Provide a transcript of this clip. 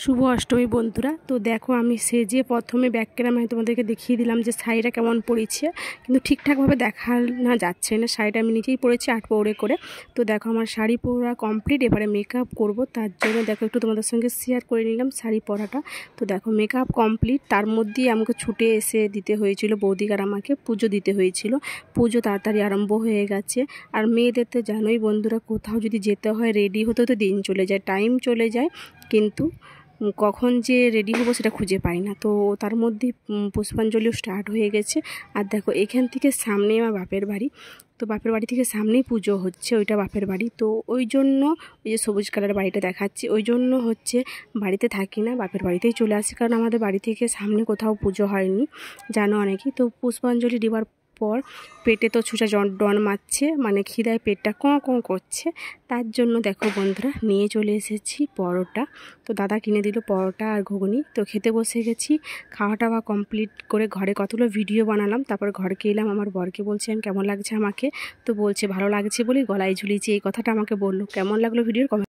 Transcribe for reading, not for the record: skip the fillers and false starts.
শুভ অষ্টমী বন্ধুরা। তো দেখো আমি সেজে প্রথমে ব্যাক ক্যামেরায় তোমাদেরকে দেখিয়ে দিলাম যে শাড়িটা কেমন পরেছে, কিন্তু ঠিকঠাকভাবে দেখানো যাচ্ছে না। শাড়িটা আমি নিজেই পরেছি আট পৌড়ে করে। তো দেখো আমার শাড়ি পরা কমপ্লিট, এবারে মেকআপ করব, তার জন্য দেখো একটু তোমাদের সঙ্গে শেয়ার করে নিলাম শাড়ি পরাটা। তো দেখো মেকআপ কমপ্লিট, তার মধ্যেই আমাকে ছুটে এসে দিতে হয়েছিল বৌদিকার, আমাকে পুজো দিতে হয়েছিল। পুজো তাড়াতাড়ি আরম্ভ হয়ে গেছে। আর মেয়েদের তো জানোই বন্ধুরা, কোথাও যদি যেতে হয় রেডি হতে তো দিন চলে যায়, টাইম চলে যায়, কিন্তু কখন যে রেডি হবো সেটা খুঁজে পাই না। তো তার মধ্যে পুষ্পাঞ্জলিও স্টার্ট হয়ে গেছে। আর দেখো এখান থেকে সামনে আমার বাপের বাড়ি, তো বাপের বাড়ি থেকে সামনেই পুজো হচ্ছে, ওইটা বাপের বাড়ি। তো ওই জন্য ওই যে সবুজ কালারের বাড়িটা দেখাচ্ছি, ওই জন্য হচ্ছে বাড়িতে থাকি না, বাপের বাড়িতেই চলে আসি, কারণ আমাদের বাড়ি থেকে সামনে কোথাও পুজো হয়নি, জানো অনেকেই। তো পুষ্পাঞ্জলি দেওয়ার পর পেটে তো ছুঁচা ডন মারছে, মানে খিদায় পেটটা কোঁ করছে। তার জন্য দেখো বন্ধুরা নিয়ে চলে এসেছি পরোটা। তো দাদা কিনে দিল পরোটা আর ঘুগনি। তো খেতে বসে গেছি। খাওয়া টাওয়া কমপ্লিট করে ঘরে কতগুলো ভিডিও বানালাম, তারপর ঘরকে এলাম। আমার বরকে বলছি আমি কেমন লাগছে আমাকে, তো বলছে ভালো লাগছে বলে গলায় ঝুলিয়েছি, এই কথাটা আমাকে বললো। কেমন লাগলো ভিডিওর কমেন্ট